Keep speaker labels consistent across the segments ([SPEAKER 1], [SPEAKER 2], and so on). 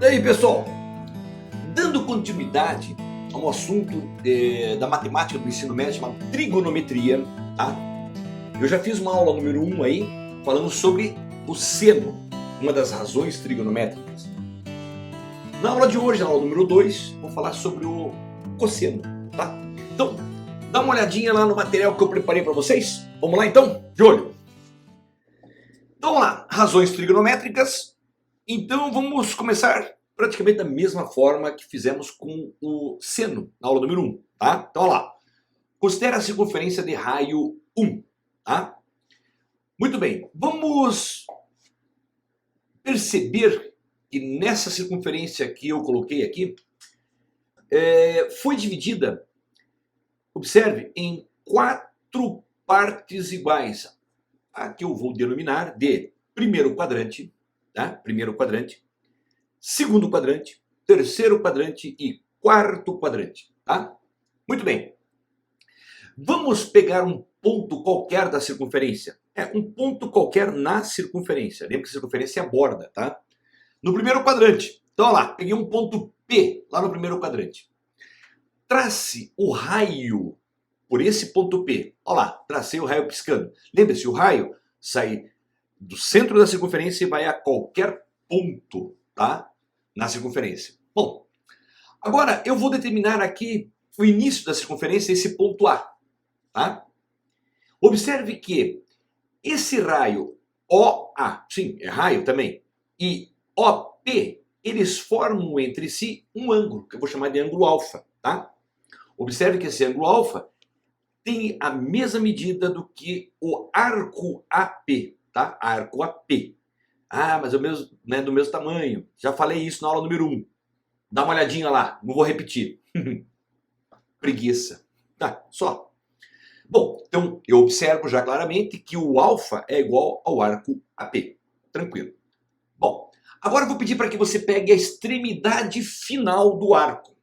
[SPEAKER 1] E aí, pessoal, dando continuidade a um assunto da matemática do ensino médio chamado trigonometria, tá? Eu já fiz uma aula número 1 aí, falando sobre o seno, uma das razões trigonométricas. Na aula de hoje, na aula número 2, vou falar sobre o cosseno, tá? Então, dá uma olhadinha lá no material que eu preparei para vocês. Vamos lá então? De olho! Então vamos lá, razões trigonométricas. Então vamos começar praticamente da mesma forma que fizemos com o seno, na aula número 1, tá? Então olha lá, considera a circunferência de raio 1, tá? Muito bem, vamos perceber que nessa circunferência que eu coloquei aqui, foi dividida, observe, em 4 partes iguais. Aqui eu vou denominar de primeiro quadrante, tá? Primeiro quadrante, segundo quadrante, terceiro quadrante e quarto quadrante, tá? Muito bem. Vamos pegar um ponto qualquer da circunferência. Um ponto qualquer na circunferência. Lembra que a circunferência é a borda, tá? No primeiro quadrante. Então, olha lá, peguei um ponto P lá no primeiro quadrante. Trace o raio por esse ponto P. Olha lá, tracei o raio piscando. Lembre-se, o raio sai do centro da circunferência e vai a qualquer ponto, tá? Na circunferência. Bom, agora eu vou determinar aqui o início da circunferência, esse ponto A, tá? Observe que esse raio OA, sim, é raio também, e OP, eles formam entre si um ângulo, que eu vou chamar de ângulo alfa, tá? Observe que esse ângulo alfa tem a mesma medida do que o arco AP, tá? Arco AP. Ah, mas é do mesmo tamanho. Já falei isso na aula número 1. Dá uma olhadinha lá, não vou repetir. Preguiça. Tá, só. Bom, então eu observo já claramente que o alfa é igual ao arco AP. Tranquilo. Bom, agora eu vou pedir para que você pegue a extremidade final do arco.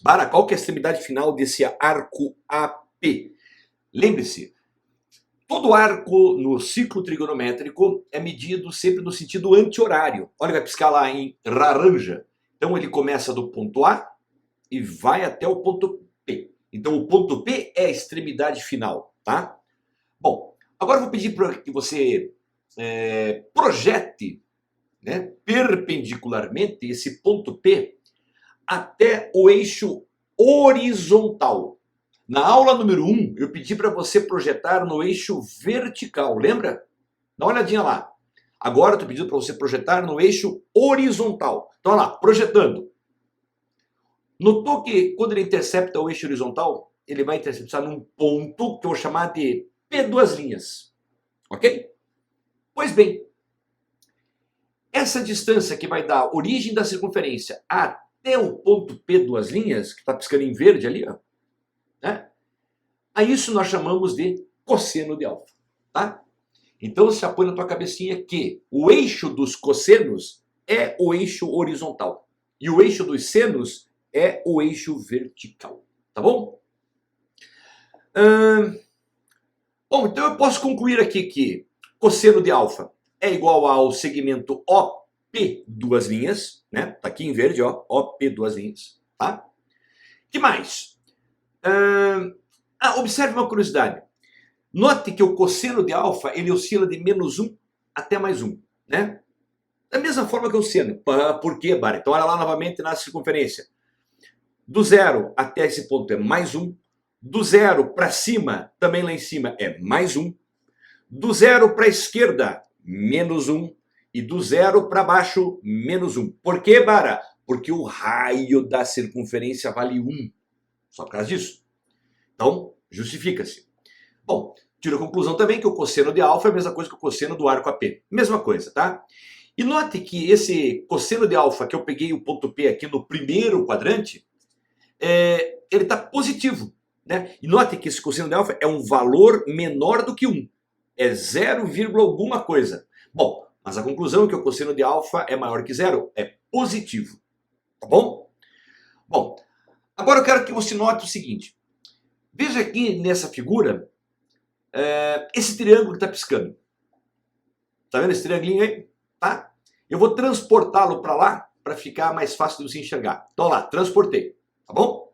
[SPEAKER 1] Bara, qual que é a extremidade final desse arco AP? Lembre-se, todo arco no ciclo trigonométrico é medido sempre no sentido anti-horário. Olha, vai piscar lá em laranja. Então ele começa do ponto A e vai até o ponto P. Então o ponto P é a extremidade final, tá? Bom, agora eu vou pedir para que você projete, né, perpendicularmente esse ponto P até o eixo horizontal. Na aula número 1, eu pedi para você projetar no eixo vertical, lembra? Dá uma olhadinha lá. Agora eu estou pedindo para você projetar no eixo horizontal. Então, olha lá, projetando. Notou que quando ele intercepta o eixo horizontal, ele vai interceptar num ponto que eu vou chamar de P2'. Ok? Pois bem, essa distância que vai dar origem da circunferência até o ponto P2', que está piscando em verde ali, ó, né? A isso nós chamamos de cosseno de alfa, tá? Então você já põe na tua cabecinha que o eixo dos cossenos é o eixo horizontal e o eixo dos senos é o eixo vertical, tá bom? Bom, então eu posso concluir aqui que cosseno de alfa é igual ao segmento OP, né? Tá aqui em verde, ó, OP, tá? Que mais? Observe uma curiosidade. Note que o cosseno de alfa, ele oscila de -1 até +1, né? Da mesma forma que o seno. Por quê, Bara? Então olha lá novamente na circunferência. Do 0 até esse ponto é +1. Do 0 para cima, também lá em cima, é +1. Do 0 para a esquerda, -1. E do 0 para baixo, -1. Por quê, Bara? Porque o raio da circunferência vale 1. Só por causa disso. Então, justifica-se. Bom, tiro a conclusão também que o cosseno de alfa é a mesma coisa que o cosseno do arco AP. Mesma coisa, tá? E note que esse cosseno de alfa, que eu peguei o ponto P aqui no primeiro quadrante, ele está positivo, né? E note que esse cosseno de alfa é um valor menor do que 1. É 0, alguma coisa. Bom, mas a conclusão é que o cosseno de alfa é maior que 0. É positivo. Tá bom? Bom, agora eu quero que você note o seguinte. Veja aqui nessa figura, esse triângulo que está piscando. Tá vendo esse triangulinho aí? Tá? Eu vou transportá-lo para lá para ficar mais fácil de você enxergar. Então lá, transportei, tá bom?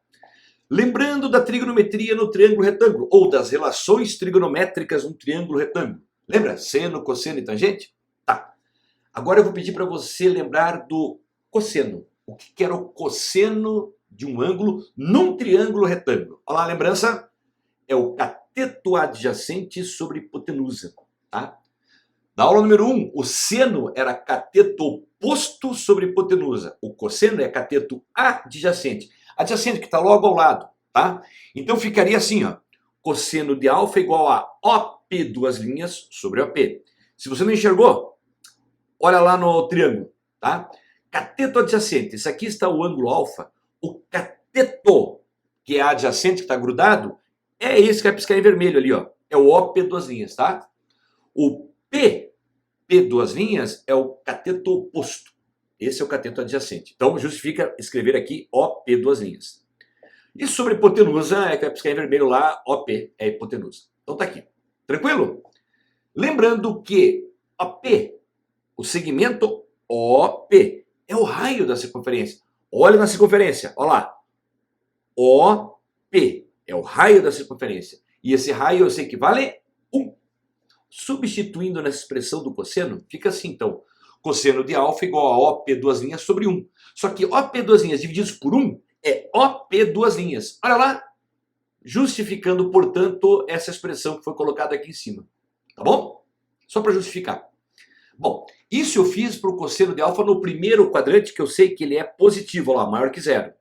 [SPEAKER 1] Lembrando da trigonometria no triângulo retângulo, ou das relações trigonométricas no triângulo retângulo. Lembra? Seno, cosseno e tangente? Tá. Agora eu vou pedir para você lembrar do cosseno. O que era o cosseno de um ângulo num triângulo retângulo? Olha lá a lembrança. É o cateto adjacente sobre hipotenusa. Tá? Na aula número 1, o seno era cateto oposto sobre hipotenusa. O cosseno é cateto adjacente. Adjacente que está logo ao lado. Tá? Então ficaria assim, ó. Cosseno de alfa igual a OP duas linhas sobre OP. Se você não enxergou, olha lá no triângulo. Tá? Cateto adjacente. Esse aqui está o ângulo alfa. O cateto, que é adjacente, que está grudado, é esse que vai piscar em vermelho ali, ó. É o OP duas linhas, tá? O P duas linhas é o cateto oposto. Esse é o cateto adjacente. Então justifica escrever aqui OP duas linhas. E sobre hipotenusa é que vai piscar em vermelho lá, OP é hipotenusa. Então tá aqui. Tranquilo? Lembrando que OP, o segmento OP, é o raio da circunferência. Olha na circunferência, olha lá. OP é o raio da circunferência. E esse raio eu sei que vale 1. Substituindo nessa expressão do cosseno, fica assim então. Cosseno de alfa igual a OP duas linhas sobre 1. Só que OP duas linhas divididos por 1 é OP duas linhas. Olha lá. Justificando, portanto, essa expressão que foi colocada aqui em cima. Tá bom? Só para justificar. Bom, isso eu fiz para o cosseno de alfa no primeiro quadrante, que eu sei que ele é positivo, olha lá, maior que zero.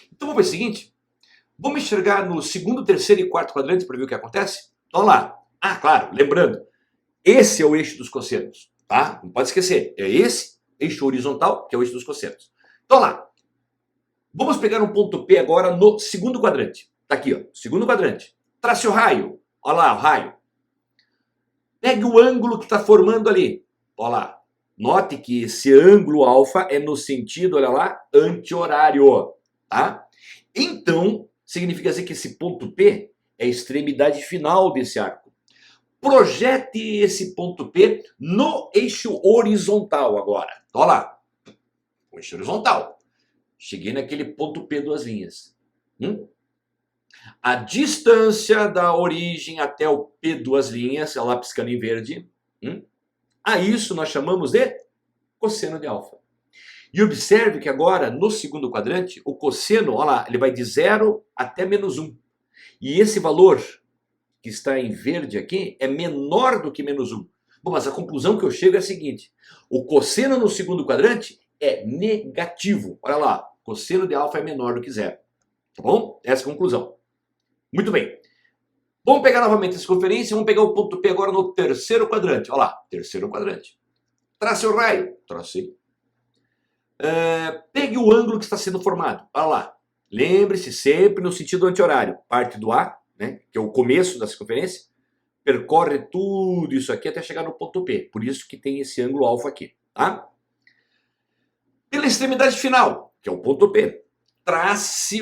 [SPEAKER 1] Então vamos ver o seguinte. Vamos enxergar no segundo, terceiro e quarto quadrante para ver o que acontece? Então lá. Ah, claro, lembrando. Esse é o eixo dos cossenos, tá? Não pode esquecer. É esse eixo horizontal que é o eixo dos cossenos. Então lá. Vamos pegar um ponto P agora no segundo quadrante. Tá aqui, ó. Segundo quadrante. Trace o raio. Olha lá o raio. Pegue o ângulo que está formando ali. Olha lá. Note que esse ângulo alfa é no sentido, olha lá, anti-horário. Tá? Então, significa dizer que esse ponto P é a extremidade final desse arco. Projete esse ponto P no eixo horizontal agora. Olha lá. O eixo horizontal. Cheguei naquele ponto P duas linhas. A distância da origem até o P duas linhas, ela lá piscando em verde. A isso nós chamamos de cosseno de alfa. E observe que agora, no segundo quadrante, o cosseno, olha lá, ele vai de 0 até menos 1. E esse valor que está em verde aqui é menor do que menos 1. Bom, mas a conclusão que eu chego é a seguinte. O cosseno no segundo quadrante é negativo. Olha lá, cosseno de alfa é menor do que 0. Tá bom? Essa é a conclusão. Muito bem. Vamos pegar novamente essa conferência. Vamos pegar o ponto P agora no terceiro quadrante. Olha lá, terceiro quadrante. Trace o raio. Tracei. Pegue o ângulo que está sendo formado. Olha lá. Lembre-se sempre no sentido anti-horário. Parte do A, né, que é o começo da circunferência, percorre tudo isso aqui até chegar no ponto P. Por isso que tem esse ângulo alfa aqui. Tá? Pela extremidade final, que é o ponto P, trace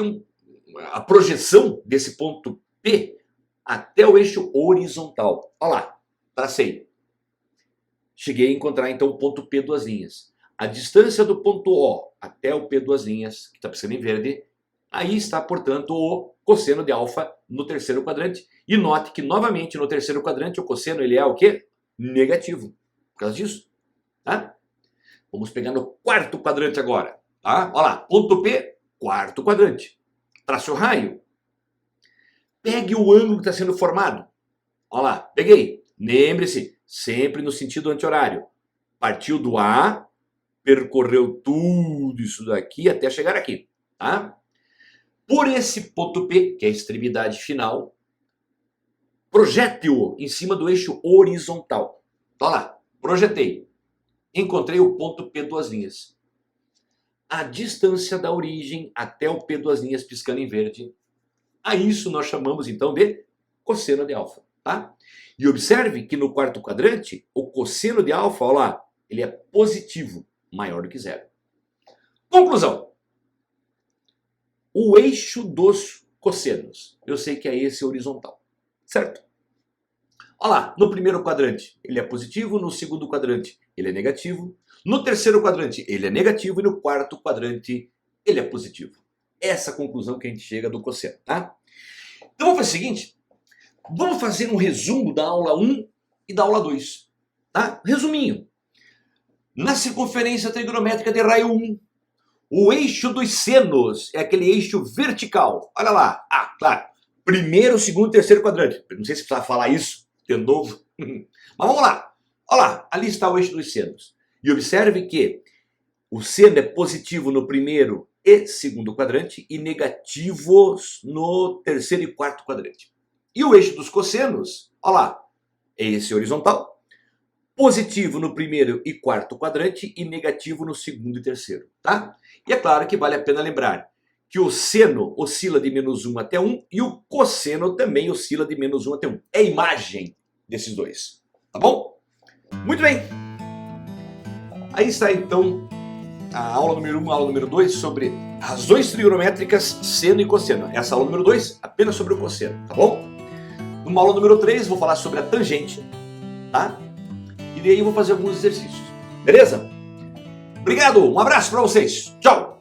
[SPEAKER 1] a projeção desse ponto P até o eixo horizontal. Olha lá, tracei. Cheguei a encontrar então o ponto P duas linhas. A distância do ponto O até o P duas linhas, que está piscando em verde, aí está, portanto, o cosseno de alfa no terceiro quadrante. E note que, novamente, no terceiro quadrante, o cosseno ele é o quê? Negativo. Por causa disso. Tá? Vamos pegar no quarto quadrante agora. Tá? Olha lá, ponto P, quarto quadrante. Trace o raio. Pegue o ângulo que está sendo formado. Olha lá, peguei. Lembre-se, sempre no sentido anti-horário. Partiu do A, percorreu tudo isso daqui até chegar aqui. Tá? Por esse ponto P, que é a extremidade final, projete-o em cima do eixo horizontal. Olha lá, projetei. Encontrei o ponto P duas linhas. A distância da origem até o P duas linhas piscando em verde. A isso nós chamamos então de cosseno de alfa. Tá? E observe que no quarto quadrante, o cosseno de alfa, olha lá, ele é positivo, maior do que 0. Conclusão. O eixo dos cossenos, eu sei que é esse horizontal, certo? Olha lá, no primeiro quadrante ele é positivo, no segundo quadrante ele é negativo. No terceiro quadrante, ele é negativo. E no quarto quadrante, ele é positivo. Essa é a conclusão que a gente chega do cosseno, tá? Então vamos fazer o seguinte. Vamos fazer um resumo da aula 1 e da aula 2. Tá? Resuminho. Na circunferência trigonométrica de raio 1, o eixo dos senos é aquele eixo vertical. Olha lá. Ah, claro. Primeiro, segundo e terceiro quadrante. Não sei se precisa falar isso de novo. Mas vamos lá. Olha lá. Ali está o eixo dos senos. E observe que o seno é positivo no primeiro e segundo quadrante e negativos no terceiro e quarto quadrante. E o eixo dos cossenos, olha lá, é esse horizontal. Positivo no primeiro e quarto quadrante e negativo no segundo e terceiro, tá? E é claro que vale a pena lembrar que o seno oscila de -1 até 1 e o cosseno também oscila de -1 até 1. É a imagem desses dois, tá bom? Muito bem. Aí está então a aula número 1, a aula número 2 sobre razões trigonométricas, seno e cosseno. Essa aula número 2 apenas sobre o cosseno, tá bom? Numa aula número 3 vou falar sobre a tangente, tá? E daí eu vou fazer alguns exercícios, beleza? Obrigado, um abraço para vocês, tchau!